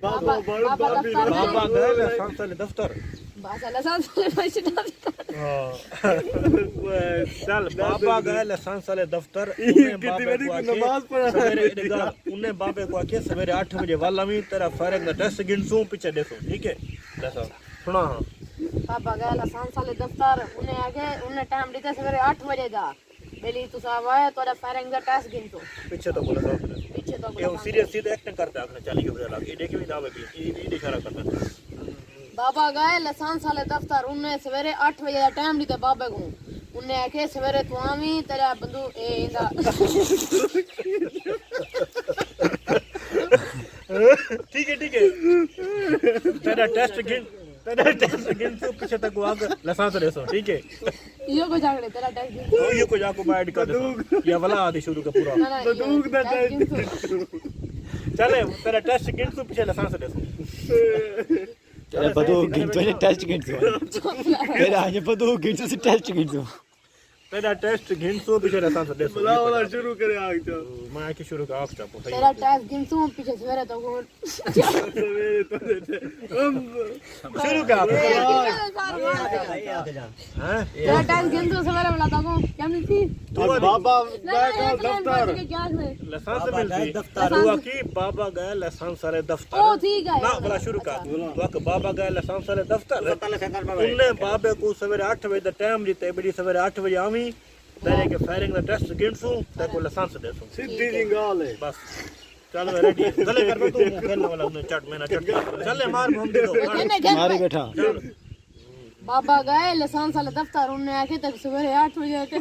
बाबा गए लाइसेंस वाले दफ्तर चल बाबा गए लाइसेंस वाले दफ्तर उन्हें बाबे को आके सवेरे 8 बजे वाला भी तेरा फायरिंग का टेस्ट गिनसूं पीछे देखो ठीक है सुना बाबा गए लाइसेंस वाले दफ्तर उन्हें आगे उन्हें टाइम दिया सवेरे 8 बजे जा बेली तू साहब आया तोरा फायरिंग का टेस्ट गिनतो पीछे तो बोला पीछे तो ये सीरियस सीधे एक्टिंग करता है 40 के लगे ये देखिए भी दावे भी ये इशारा करता बाबा गए लाइसेंस वाले दफ्तर उन्हें सवेरे 8 बजे का टाइम दिया बाबे को उन्हें आके सवेरे तू आवी तेरा बंदूक ए इंदा ठीक है तेरा टेस्ट गिन तो पीछे तक आग लाइसेंस दे सो ठीक है यो को जागड़े तेरा टेस्ट ये को जाको बैठ कर दो या वाला आदि शुरू का पूरा बंदूक दा टेस्ट चले तेरा टेस्ट गिन तो पीछे लाइसेंस दे सो तेरा बंदूक गिन तो टेस्ट गिन तो तेरा ये बंदूक गिन तो टेस्ट गिन तो तेरा टेस्ट गिन तो पीछे लाइसेंस दे सो वाला शुरू करे आग जा मैं आके शुरू का आग चापो तेरा टेस्ट गिन तो पीछे सवेरे तो सवेरे तो शुरू का हैं तेरा टेस्ट गिन तो सवेरे वाला तो क्या मिलती बाबा गए दफ्तर लाइसेंस मिलती दफ्तर हुआ कि बाबा गए लाइसेंस वाले दफ्तर ओ ठीक है ना बड़ा शुरू का तो बाबा गए लाइसेंस वाले दफ्तर उन्हें बाबे को सवेरे 8 बजे दा टाइम दिते बड़ी सवेरे 8 बजे आवी तेरे के फायरिंग दा टेस्ट गिनसू ते को लाइसेंस देसू सीधी सी गाल है बस चल रेडी गले कर तू खेलने वाला उन्हें चट मैंने चट चल मार हम दे दो मारी बैठा बाबा गए लाइसेंस वाले दफ्तर उन्हें आके तक सवेरे 8 बजे आके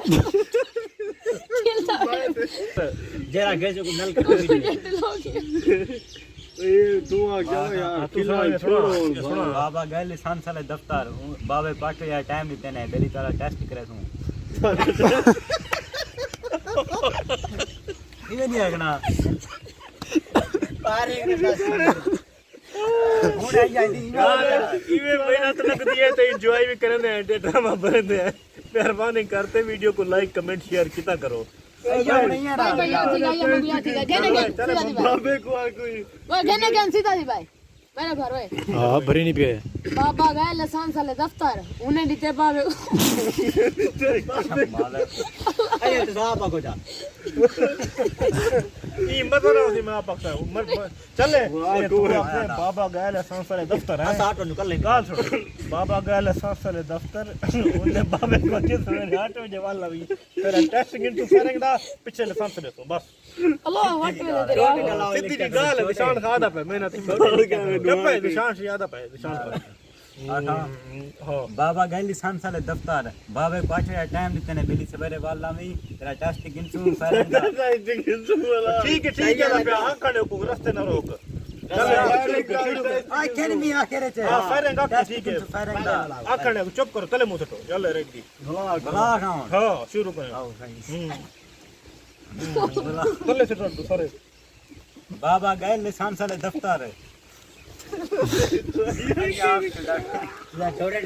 जरा गैस को नल कर ये तू आ गया यार किला छोड़ो बाबा गए लाइसेंस वाले दफ्तर बाबे पाटे या टाइम देते ने बेली तारा टेस्ट करे तू ये नहीं आगना पारे के हो रही है इवे मेहनत लगती है तो एंजॉय भी करने हैं ड्रामा बनते हैं मेहरबानी करते वीडियो को लाइक कमेंट शेयर कितना करो नहीं है भाई बाबे को आ कोई वो कहने क्या सीधा दी भाई मेरे घर में हां भरी नहीं पे बाबा गए लाइसेंस वाले दफ्तर उन्हें दिते बाबे अरे तो साहब को जा ये मत रहो सी मैं पक्का उम्र चले बाबा गए लाइसेंस वाले दफ्तर है साथ निकल ले गाल छोड़ बाबा गए लाइसेंस वाले दफ्तर उन्हें बाबे को के सवेरे 8 बजे वाला भी तेरा टेस्ट गिन तू फायरिंग दा पीछे लाइसेंस दे दो बस अल्लाह व्हाट सीधी सी गाल है निशान खादा पे मेहनत कब पे निशान से ज्यादा पे निशान पर हां बाबा गए लाइसेंस वाले दफ्तर बाबे पाटे या टाइम देते ने बेली सवेरे वाला में तेरा टेस्ट गिनसू फायरिंग दा ठीक है पे आंकड़े को रास्ते न रोक आई कैन बी आखिर से हां फायरिंग का ठीक है फायरिंग दा आंकड़े को चुप करो तले मुंह से तो चल रेडी भला खाओ हां शुरू करें तले से तो सारे बाबा गए लाइसेंस वाले दफ्तर या छोटे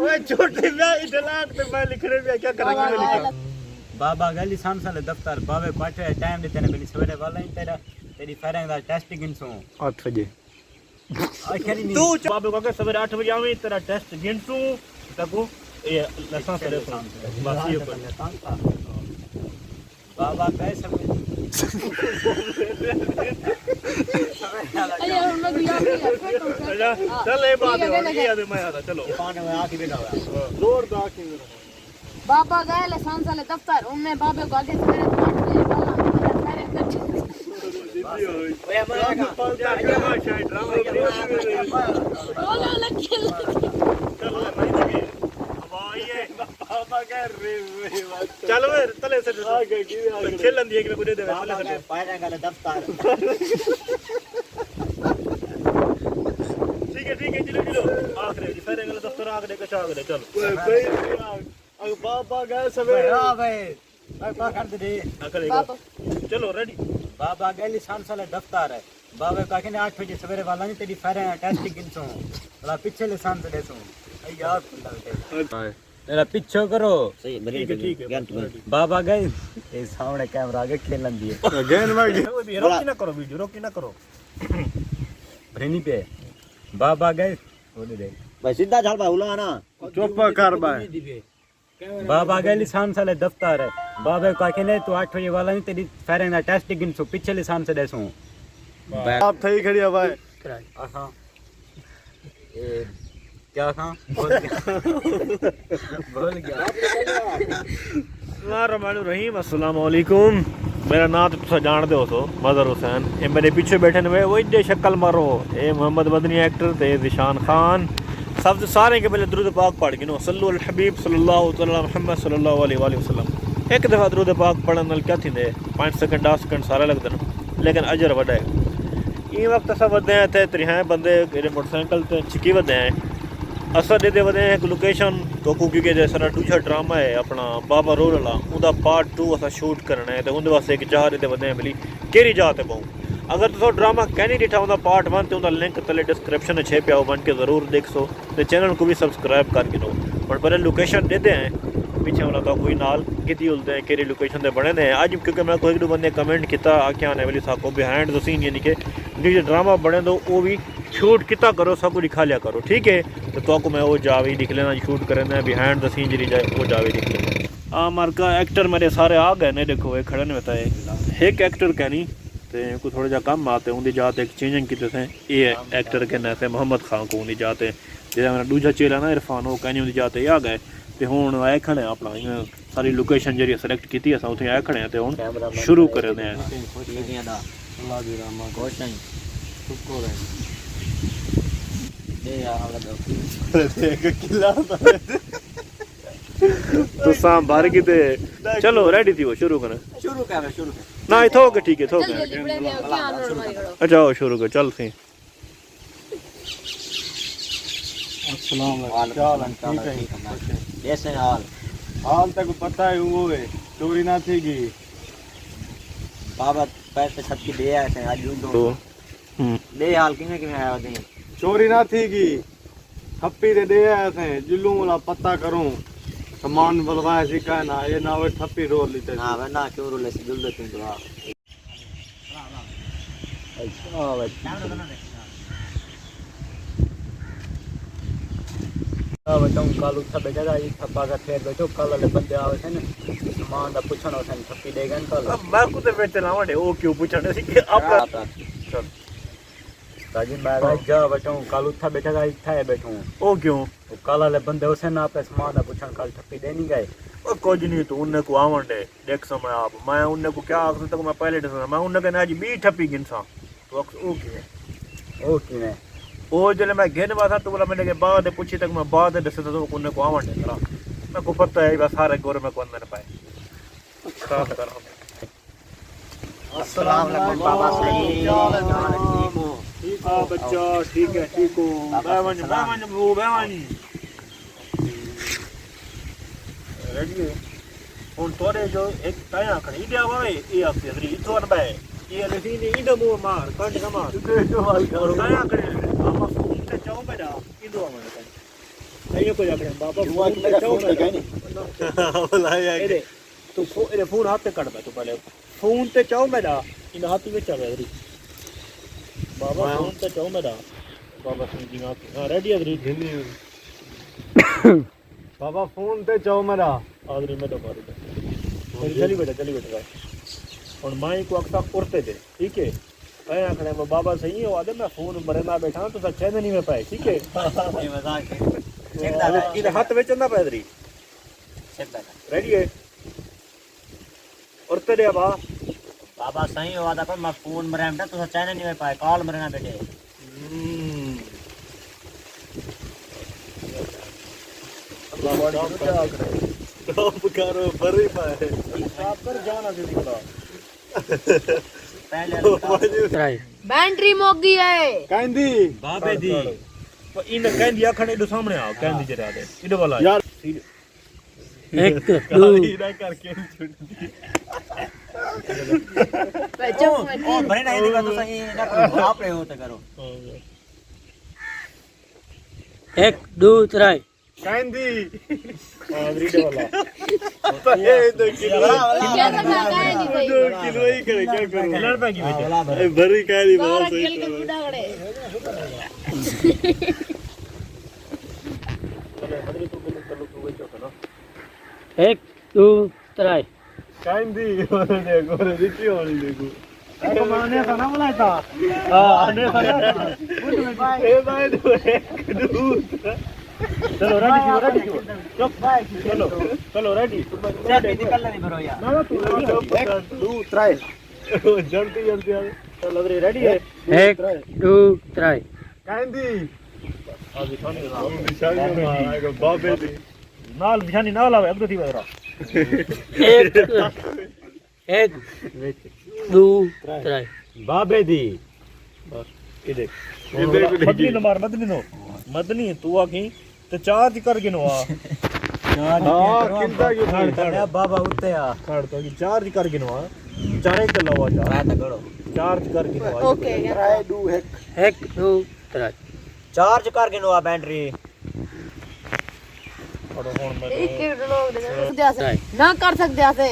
ओए छोटे मैं इधलाट पे मैं लिख रहे हैं क्या करेंगे लिखा बाबा गए लाइसेंस वाले दफ्तर बाबे पाटे टाइम देते ने बेली सवेरे वाला ही तेरा तेरी फायरिंग दा टेस्ट गिनसू 8 बजे आखिर नहीं तू बाबे को सवेरे 8 बजे आवी तेरा टेस्ट गिनसू तको ये लाइसेंस दे बस ये कर बाबा कैसे अरे हम लोग चल ये बात है मैं आता चलो पानी में आके बैठा हुआ जोर दाके बाबा गए लाइसेंस वाले दफ्तर उन्हें बाबे को आगे सवेरे 8 बजे वाला ओए मरेगा बोलो लगे बाबा कर रे चलो तले से खेलन दिए कि मैं दे दे फायरिंग वाले दफ्तर ठीक है चलो आखिरी फायरिंग वाला दफ्तर आगे के चाग दे चलो अब बाबा गए सवेरे हां भाई बाबा कर दे चलो रेडी बाबा गए लाइसेंस वाले दफ्तर है बाबे का के 8 बजे सवेरे वाला नहीं तेरी फायरिंग टेस्ट गिनसू थोड़ा पीछे लाइसेंस दे सो यार तेरा पीछे करो सही ठीक है बाबा गए ये सामने कैमरा आगे खेलन दिए गेंद मार रोकी ना करो वीडियो रोकी ना करो भरेनी पे बाबा गए थोड़ी देर भाई सीधा चल भाई हुला ना चुप कर भाई बाबा गए लिसान साले दफ्तर है बाबे को आखिने तू 8 बजे वाला नहीं तेरी फेरें ना टेस्ट गिन सो पीछे लिसान से देसू आप थई खड़ी है भाई आहा ए क्या था बोल गया रहीम अस्सलाम वालेकुम मेरा नाम तो तुसा जान दे हो मजहर हुसैन ये मेरे पीछे बैठे ने वो इधे शक्ल मारो ए मोहम्मद मदनी एक्टर ते जिशान खान सब सारे के पहले दुरूद पाक पढ़ गिनो सल्लल्लाहु अलैहि हबीब सल्लल्लाहु तआला मुहम्मद सल्लल्लाहु अलैहि वसल्लम एक दफा दुरूद पाक पढ़न नाल क्या थिंदे 5 सेकंड 10 सेकंड सारा लगदे न लेकिन अजर वड्डा है ई वक्त अस वदे हैं ते 3 बंदे मेरे मोटरसाइकिल ते चिकी वदे हैं असा दे वदे एक लोकेशन तो क्योंकि जैसा दूसरा ड्रामा है अपना बाबा रोल वाला उनका पार्ट 2 असा शूट करना है तो उनके वास्ते एक जगह दे वदे हैं भली केरी जगह ते पाऊँ अगर तुम ड्रामा कहनी डिठा उनका पार्ट 1 तो उनका लिंक तले डिस्क्रिप्शन में छे पिया बन के ज़रूर देख सो तो चैनल को भी सब्सक्राइब कर गिनो और पहले लोकेशन देते हैं पीछे वाला तो कोई नाल कितनी उलते हैं केरी लोकेशन से बने हैं आज क्योंकि मैं कोई दो बंदे कमेंट किया आख्या आने वाली साको बिहाइंड द सीन यानी कि जो ड्रामा बने तो वो भी शूट किता करो सब कुछ दिखा लिया करो ठीक है तो आपको मैं वो जावे दिख लेना शूट करना बिहाइंड द सीन जी जाए वो जावे दिख लेना मार्का एक्टर मेरे सारे आ गए ने देखो ये खड़े ने बताए एक एक्टर कहनी तो को थोड़ा जा कम आते उनकी जाते एक चेंजिंग की थे ये एक्टर के नैसे मोहम्मद खान को उनकी जाते जो मेरा दूजा चेला ना इरफान वो कहनी उनकी जाते आ गए तो हूँ आए खड़े अपना सारी लोकेशन जी सिलेक्ट की अस उ आए खड़े तो हूँ शुरू कर भर की चलो रेडी थी वो शुरू करें ना थोक ठीक है थोक अच्छा शुरू कर चल सी हाल तक पता है वो है चोरी ना थी की बाबा पैसे छपकी दे आए थे आज दो दे हाल किने किने आया थे चोरी ना थी की थप्पी दे आए थे जुल्लू वाला पता करूं सामान बलवाए सिका ना ये ना वो थप्पी रोल लेते ना वे ना क्यों रोले से जुल देते तो बताऊं कल उठा बैठा था ये थप्पा का ठेर बैठो कल वाले बंदे आवे थे ना सामान दा पूछना होता थप्पी देगा न कल मैं कुते बैठे लावड़े ओ क्यों पूछने सी कि आप चल ताजी मैं जा बताऊं कल उठा बैठा था इत्था है बैठूं ओ क्यों वो कल वाले बंदे उसे ना पे सामान दा पूछन कल थप्पी दे नहीं गए ओ कुछ नहीं तो उन्ने को आवंडे देख समय आप मैं उन्ने को क्या आखिर तक मैं पहले दसना मैं उन्ने कहना आज 20 ठप्पी गिनसा तो ओ के ओ किने ओ जले मैं घेन वाथा तो बोला मैंने के बाद पूछी तक मैं बाद दस तो उन्ने को आवंडे करा मैं को पता है बस सारे गोरे में को अंदर पाए खराब करो अस्सलाम वालेकुम बाबा सही ठीक है बच्चा ठीक है ठीक हो बैवन वो बैवन रेडी उन तोरे जो एक ताया खड़ी दिया वे ये आप तेरी तोर बे ये लेसी ने इंड मो मार कंड का मार जो वाल करो ताया खड़ी आप फोन ते चाओ बेटा इंदो मार ये को जाके बाबा फोन ते चाओ बेटा बोला यार तू फोन हाथ पे काट बे तो पहले फोन ते चाओ बेटा इन हाथ में चल रही बाबा फोन ते चाओ बेटा बाबा सुन जी हां रेडी है रे बाबा फोन ते चाओ मेरा आदरी में तो मार दे चली बेटा और माई को अक्सा उड़ते दे ठीक है मैं आखने में बाबा सही है वादे मैं फोन मरना बैठा तो सच्चे नहीं में पाए ठीक है ये मजाक है इधर हाथ में चंदा पैदरी रेडी है उड़ते दे बाबा सही हुआ था पर मैं फोन मरना तो चाइना नहीं में पाए कॉल मरना बेटे करो बरी पाए आप कर जाना दे दिखला पहले बैटरी मोग गई है कहंदी बाबे दी इन कहंदी आखने दो सामने आओ कहंदी जरा दे इधर वाला यार एक दो इधर करके छुट दी बच्चों ओ भरे नहीं दिखा तो सही ना करो आप रहे हो तो करो 1 2 3 कहंदी आदरी दे वाला ये तो किलो क्या करना है नहीं भाई किलो ही करे क्या करूं लड़ पाएगी बेटा भरी कहली सारा बहुत खेल सही के बुढ़ा खड़े एक दो त्रै कांदी देखो रे दिखी होनी देखो अरे माने था ना बोला था हां आने था ए भाई दो एक दो चलो रेडी चुप चलो चलो रेडी चाबी निकलना नहीं भरो यार ना तू एक दो त्रै जल्दी जल्दी आ चलो लग रही रेडी है एक दो त्रै कांदी आज दिखाने निशान मारेगा बाबे दी नाल निशानी नाल आवे अब तो थी बरा एक दो त्रै बाबे दी बस ये देख ये देख मदनी नो मार मदनी तू आखी ते चार्ज कर गिनो आ हां किंदा क्यों बाबा उत्ते आ खड़ तो चार्ज कर गिनो आ चारे के लवा चार्ज कर गिनो आ ओके एक दो त्रै चार्ज कर गिनो आ बैटरी और हुन मैं एक लोग ना कर सकते आसे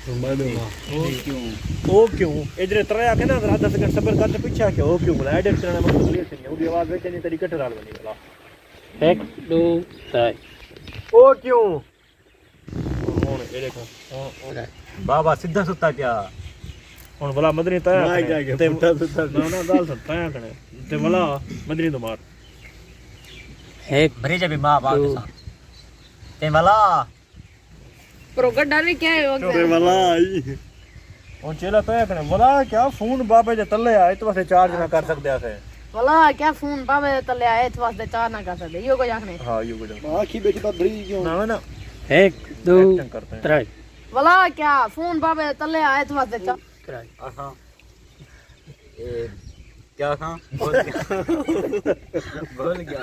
ओ क्यों इधर त्रै आके ना आधा सेकंड सबर कर ते पीछे आके ओ क्यों बोला एडिट करना मतलब क्लियर नहीं है आवाज वेच नहीं तरीके ठहराल बनी बोला एक दो त्रै ओ क्यों हुन ये देखो बाबा सीधा सुता क्या हुन बोला मदनी तय मार जाके पुट्टा सुता ना गाल सुन तय कने ते बोला मदनी तो मार एक भरेजा भी मां बाप के साथ ते वाला प्रो गड्डा भी क्या है ते वक्त वाला आई हुन चला तय कने बोला क्या फोन बाबे जे तले आए तो वैसे चार्ज ना कर सकदे आसे वाला क्या फोन बाबे तले आए तो वास्ते चार ना कर सकते यो को जाखने हां यो गुड आखी बेटी तो भरी क्यों ना ना एक दो एक्टिंग करते हैं त्रै वाला क्या फोन बाबे तले आए तो वास्ते चार त्रै आसा क्या था बोल गया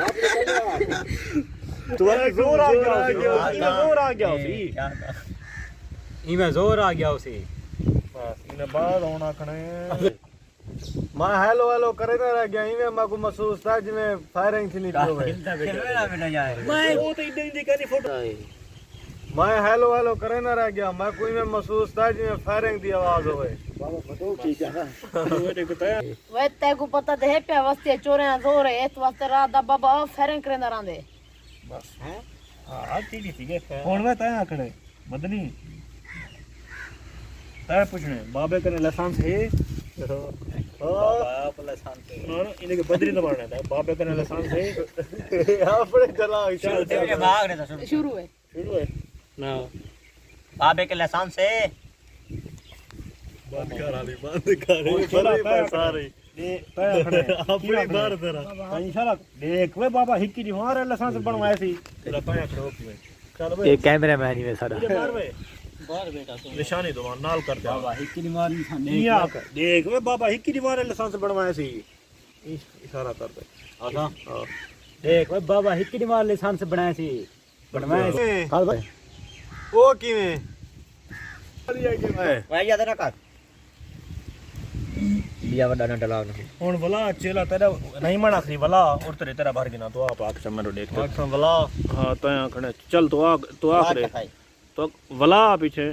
तुम्हारा जोर आ गया जोर आ गया उसी क्या था इमे जोर आ गया उसे बस इने बाद होना कने मैं हेलो हेलो करे ना रह गया इवे मैं को महसूस था जिਵੇਂ फायरिंग थी निकलो है खेलना बेटा जाए मैं वो तो इधर ही कहनी फोटो मैं हेलो हेलो करे ना रह गया मैं कोई में महसूस था जिਵੇਂ फायरिंग दी आवाज होवे बाबा बताओ ठीक है ना वो देखो तय वे ते को पता ते है पे वास्ते चोरे जोर है इस वास्ते रात दा बाबा फेरन करेंदा रहंदे बस हां ठीक है कौन में तय आखने मदनी तय पूछने बाबे कने लाइसेंस है बाप लसान पे ना ना इनके बदरी न मारना था बाबे कने लाइसेंस है अपने चला चल तेरे भाग रहे था शुरू है शुरू है ना बाबे के लाइसेंस से बंद कर बड़ी पैसा रही दे तय आखने अपनी बार तेरा इंशाल्लाह देख वे बाबा हिक्की दी मार लाइसेंस बनवाया सी तेरा तय आखने ओके चल भाई ये कैमरा मैन ही में सारा मार वे बाहर बेटा निशानी दो नाल कर दे बाबा हिक्की नी मारी नहीं आक देख वे बाबा हिक्की दी मार लाइसेंस बनवाया सी इशारा कर दे आसा देख वे बाबा हिक्की नी मार लाइसेंस बनाया सी बनवाया सी हां भाई ओ किवें लिया के मैं भाई याद ना कर लिया वडा ना डलाव नहीं हुन भला चेला तेरा नहीं मना खरी भला और तेरा भर गिना तो आप आख समरो देख आखन भला हां तय आखने चल तो आ रे तो वला पीछे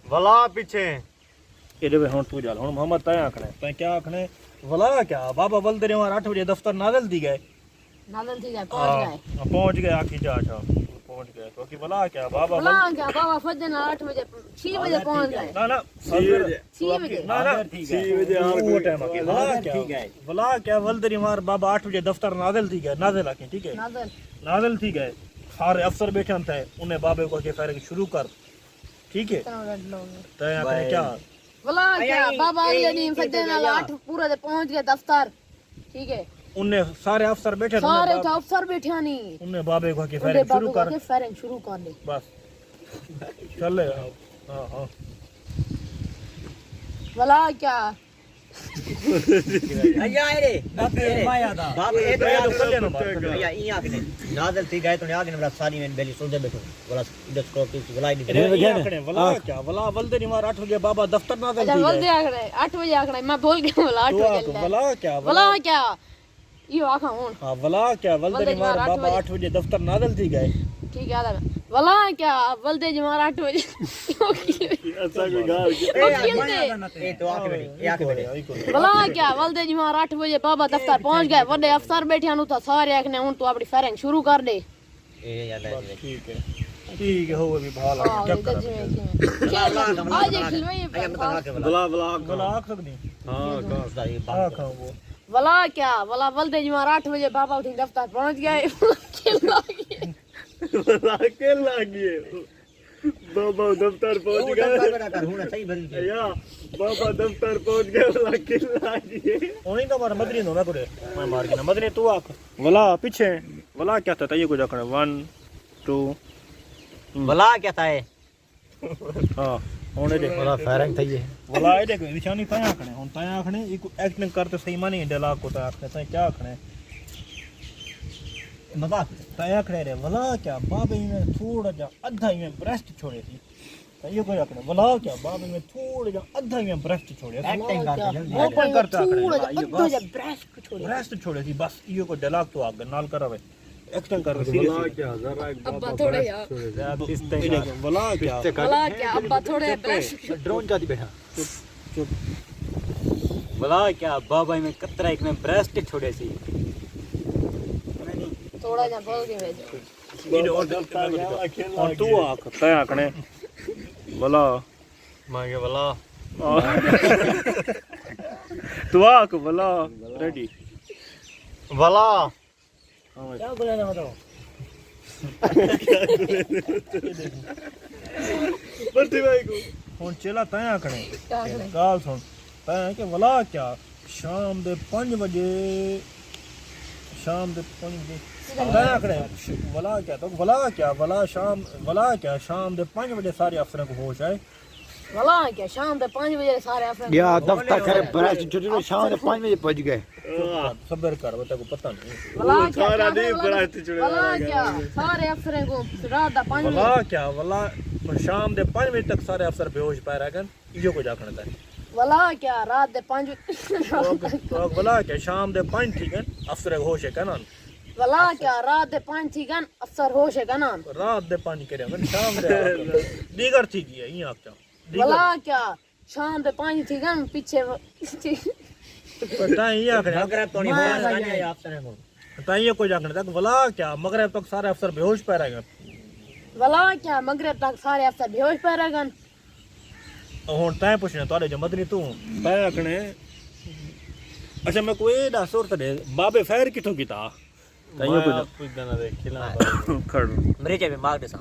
भला पीछे एदे वे हुन तू चल हुन मोहम्मद तय आखने तय क्या आखने वला क्या बाबा बल तेरे 8 बजे दफ्तर नादल दी गए नादल ठीक है पहुंच गए आखी जा अच्छा पहुंच गए तो कि वला क्या बाबा बोला क्या बाबा फजर 8 बजे 6 बजे पहुंच गए ना ना 6 बजे ना ना 6 बजे वो टाइम आके वला क्या ठीक है वला क्या वल तेरी मार बाबा 8 बजे दफ्तर नादल थी गए नादल आके ठीक है नादल थी गए सारे अफसर बैठे थे उन्हें बाबे को के फायरिंग शुरू कर ठीक है तय आखने क्या बोला क्या बाबा अगले दिन फजर 8 पूरा दे पहुंच गए दफ्तर ठीक है उन्हें सारे अफसर बैठे थे सारे अफसर बैठे नहीं उन्हें बाबे को के फायरिंग शुरू कर फायरिंग शुरू कर दे बस चल ले हां हां बोला क्या अया रे बाबे माया दा बाप ए तो तो कर लेना बात भैया ई आखने नादल थी गए तो ने आगे मेरा सारी में बेली सोच बैठो बोला इधर को की बुलाई नहीं वला क्या वला वल तेरी मार 8 बजे बाबा दफ्तर नादल अच्छा थी बोल दे आखड़े 8 बजे आखड़े मैं भूल गया बोला 8 बजे वला क्या बोला क्या यो आखा हूं हां वला क्या वल तेरी मार बाबा 8 बजे दफ्तर नादल थी गए ठीक है वला क्या बलदे जमार 8 बजे ऐसा कोई गाल की ए तो आके बैठी ए आके बैठी वला क्या बलदे जमार 8 बजे बाबा दफ्तर पहुंच गए बड़े अफसर बैठे नु तो सारे आखने हुन तू अपनी फायरिंग शुरू कर दे ए याद है ठीक है हो भी भाला आज खिलवाई बला आख सकदी हां का खाओ वो वला क्या वला बलदे जमार 8 बजे बाबा उठी दफ्तर पहुंच गए बला के लागिए बाबा दफ्तर पहुंच गए कर हूं सही भरी या बाबा दफ्तर पहुंच गए बला के लागिए उन्हीं तो मार मदनी नो ना करे मैं मार के ना मदनी तू आख वला पीछे वला क्या था ये को जाकर 1 2 भला क्या था है हां होने दे बड़ा फायरिंग थई है वला ये देख निशानी ताया आखने हुन ताया आखने एक एक्टिंग करते सही माने डायलॉग को ताया आखने ताया क्या आखने मजाक ताया आखने रे वला क्या बाबे में थोड़ा जा आधा ही में ब्रेस्ट छोड़े थी ये को आखने वला क्या बाबे में थोड़ा जा आधा ही में ब्रेस्ट छोड़े एक्टिंग करते ओपन करता आखने अद्दो जब ब्रश को छोड़ ब्रेस्ट छोड़े थी बस ये को डायलॉग तो आगे नाल करावे एक्टिंग कर बला क्या जरा एक अब्बा थोड़े यार वला क्या वला क्या अब्बा थोड़े ब्रश ड्रोन जाती बैठा भला क्या बाबा में कतरा एक में ब्रेस्ट छोड़े सी थोड़ा जा बोल के भेज और तू आख ताया आखने वला मांगे भला तू आख वला रेडी भला क्या बोला ना बताओ बत्ती भाई को हुन चला ताया आखने क्या करे गाल सुन ताया के वला क्या शाम दे 5 बजे ताया आखने वला क्या तो वला क्या शाम दे 5 बजे सारे अफसरों को होश आए वला क्या शाम दे 5 बजे सारे अफसर या दफ्तर करे ब्रेस्ट छोटी शाम के 5 बजे पहुंच गए सबर कर बता को पता नहीं वला क्या सारा दिन ब्रेस्ट छुड़े वला क्या सारे अफसरों को रात दा 5 वला क्या वला शाम दे 5 बजे तक सारे अफसर बेहोश पाए रहन इयो को जाखना था वला क्या रात दे 5 तो वला क्या शाम दे 5 ठीक है अफसर होश है कना वला क्या रात दे 5 थी गन अफसर होश है गन रात दे 5 करे शाम दे दीगर ठीक है यही आपचा वला क्या शाम दे 5 थी गन पीछे पता ही आखने मगरब तो नहीं होना चाहिए अफसर को ताइयो को जाखने तक वला क्या मगरब तक सारे अफसर बेहोश पै रहेंगे वला क्या मगरब तक सारे अफसर बेहोश पै रह गन हुन तै पूछना तोरे जो मदनी तू तै आखने अच्छा मैं कोई दा सूरत दे बाबे फैर किथों कीता ताइयो को कुछ देना दे खिला खड़ मेरे जेब में मार दे सा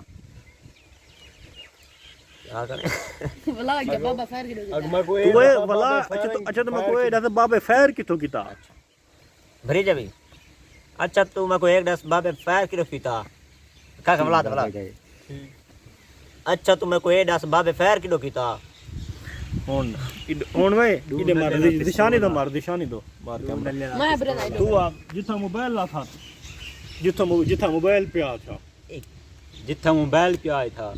क्या करे वला क्या बाबा फैर के अब मैं कोई तू वला अच्छा तो मैं कोई दा बाबे फैर किथों कीता भरी जबी अच्छा तू मैं को एक 10 बाबे फायर किलो पीता का कमला दला अच्छा तू मैं को एक 10 बाबे फायर किलो पीता हुन वे इदे मार दिशानी दो मार के मैं ब्रेन आई तू आ जिथा मोबाइल ला था जिथा मोबाइल पे आ था जिथा मोबाइल पे आया था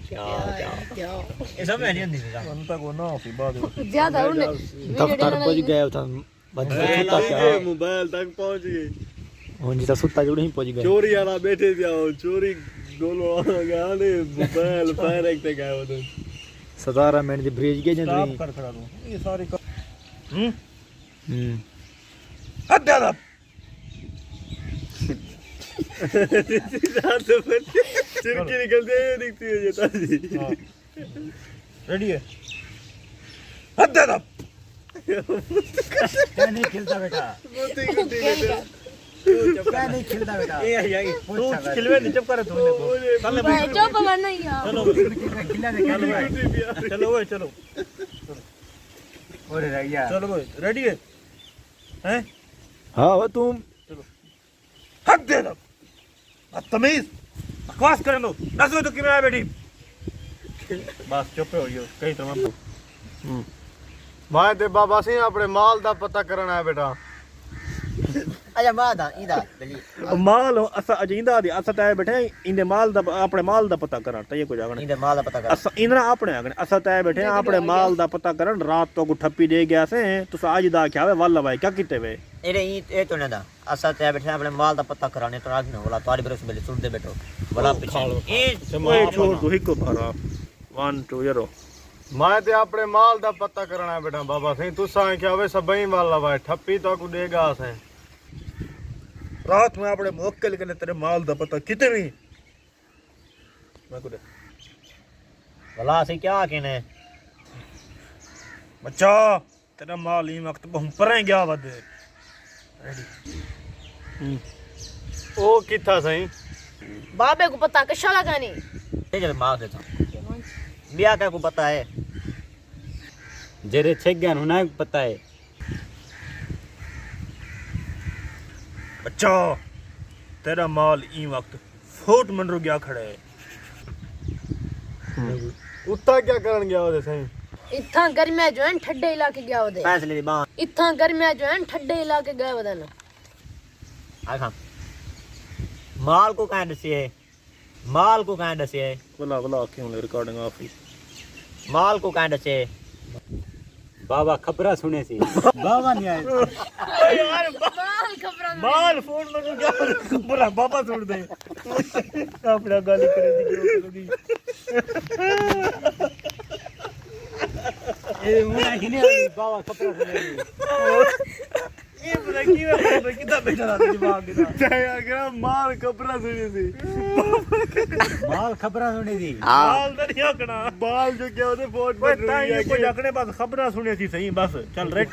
क्या क्या ये सब नहीं आंदी अंता को ना फिर बाद ज्यादा उन्हें दफ्तर पहुंच गए था मोबाइल तक पहुंच गए हुन जिता सुत्ता जोड़ ही पहुंच गए चोरी वाला बैठे थे चोरी गोलो गाने मोबाइल फायर एक ते गए वो 17 मिनट दी ब्रिज गए स्टॉप कर खड़ा तू ये सारी अड्डा चिरकी निकलती है दिखती है ये ताजी रेडी है अड्डा क्या नहीं खेलता बेटा मोती गुड्डी के क्या नहीं खेलता बेटा ए आई तू खिलवे नहीं चुप कर तू चल भाई चुप करना ही यार चलो खिला दे चलो ओए चलो और रह गया चलो ओए रेडी है हैं हां वो तुम हक दे दो बदतमीज बकवास करन दो दस तो किमें आ बेटी बस चुप हो गयो कहीं तो मैं ते बाबा सिंह अपने माल दा पता करना है बेटा अच्छा बादा इदा बली माल असा अजिंदा दी असा ताए बैठे इंदे माल दा अपने माल दा पता करन तय को जागने इधर माल पता कर असा इंदरा अपने आगने असा ताए बैठे अपने माल दा पता करन रात तो को ठप्पी दे गया से तुसा आज दा क्या वे वाला भाई क्या किते वे एरे ए तो नदा असा ते बैठे अपने माल दा पता कराने तो आज न बोला तारी बरस बली सुन दे बैठो बोला पीछे ए ओए छोड़ दो हिको भरा 1 2 0 मैं ते अपने माल दा पता करना बेटा बाबा सही तुसा क्या वे सबई वाला भाई ठप्पी तो को देगा से रात में अपने मोक्कल के तेरे माल दा पता किते नहीं मैं को दे बोला से क्या कहने बच्चा तेरा माल ही वक्त बहु परे गया वदे ओ किथा सही बाबे को पता कशा लगा नहीं ए जब माल देता बिया का को पता है जेरे छेक गया हुना पता है बच्चा तेरा माल ई वक्त फूट मंडरो गया खड़े उत्ता क्या करन गया ओदे सही इत्थां गर्मियां जो है ठंडे इलाके गया वदे फैसले दी बात इत्थां गर्मियां जो है ठंडे इलाके गए वदन आखा माल को कहां दसिए माल को कहां दसिए बोला बोला क्यों रिकॉर्डिंग ऑफ माल को कहां दसिए बाबा खबरा सुने सी बाबा नहीं आए माल फोन में क्या पूरा बाबा छोड़ दे अपना गाली करे दी ए मुना किने बाबा खबरा सुने ये पता की मैं कितना बैठा था दिमाग में चाहे अगर माल कपड़ा सुनी थी माल खबरा सुने दी माल तो नहीं आकना बाल जो क्या होते फोट ओए ताई ये को जाकने बस खबरा सुने थी सही बस चल रे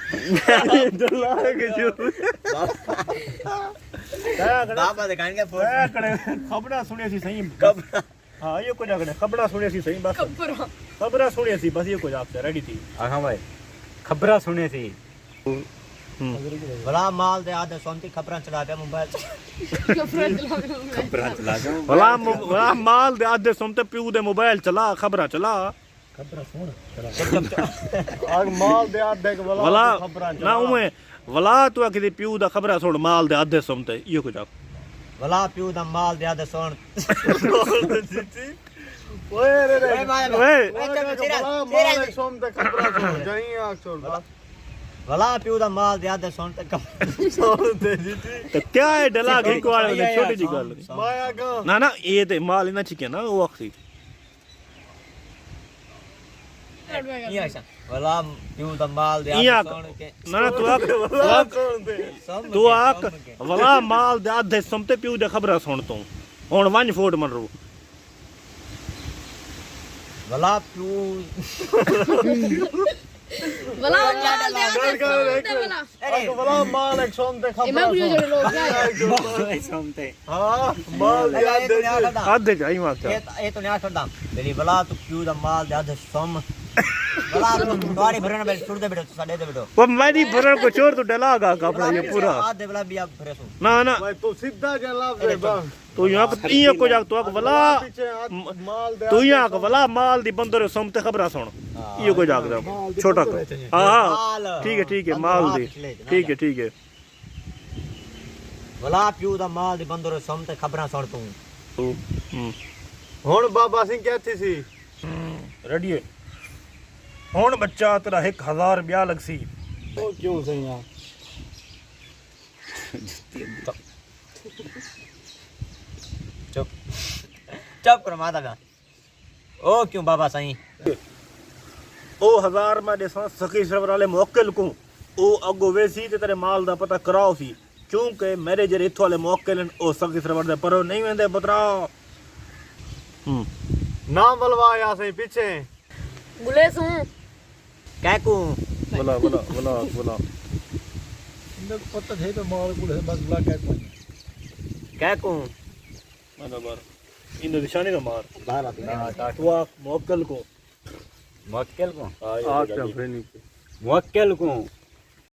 डला के जो बाबा दे कान के फोन खबरा सुने थी सही कब हां ये को जाकने खबरा सुने थी सही बस खबरा सुने थी बस ये को जाक से रेडी थी आखा भाई खबरा सुने सी भला माल दे आधे सोनती खबरां चला पे मोबाइल खबरा चला गया भला माल दे आधे सुनते प्यू दे मोबाइल चला खबरा चला आग माल दे आधे के भला खबरा ना उमे भला तू आखी प्यू दा खबरा सुन माल दे आधे सुनते ये को जाक भला प्यू दा माल दे आधे सोन ओए रे रे ओए माल एक सोम ते खबरा सुन जाई आग छोड़ भला प्यू दा माल दे आधे सोन तक तो क्या है डला के को वाले छोटी जी गल माया का ना ना ये ते माल इना चिके ना वो आखी ये ऐसा भला प्यू दा माल दे इया आधे सोन के ना ना तू आख भला माल दे आधे सुनते प्यू दे खबरा सुन तू हुन वन फूट मन रू भला प्यू भला माल दे भला माल एक सोम ते खबरा मैं वीडियो जोड़े लोग क्या सुनते हां माल दे आधे आधे जाई मार ये तो नहीं छोड़दा मेरी भला तू प्यू दा माल दे आधे सोम भला तू गाड़ी भरना बेल छोड़ दे बेटो साडे दे बेटो वो मेरी भरण को छोड़ तू डला गा कपड़ा ये पूरा आधे भला बिया भरे सो ना ना भाई तू सीधा क्या लाभ दे बा तू यहाँ इया को जाक तू आक भला पीछे माल दे तू यहाँ आक भला माल दी बंदर सुनते खबरा सुन ये को जाक जा छोटा को हां ठीक है माल दी ठीक है भला प्यू दा माल दी बंदर सोम ते खबरां सुन तू हुन बाबा सिंह कहती सी रेडी है हुन बच्चा तेरा 1000 ब्याह लगसी ओ क्यों सही हां चुप कर माता का ओ क्यों बाबा सही ओ 1000 में देसा सखी सरवर वाले मोक्कल को ओ अगो वेसी ते तेरे माल दा पता कराओ सी क्योंकि मेरे जे इथों वाले मोक्कल ओ सखी सरवर दे परो नहीं वेंदे पुत्रा नाम बलवाया से पीछे गुले सू कैकू बोला पता थे तो माल को बस बुला के कैकू बराबर इन निशानी का मार बाहर आती तू आ मोक्कल को मुवक्किल को आ मुवक्किल को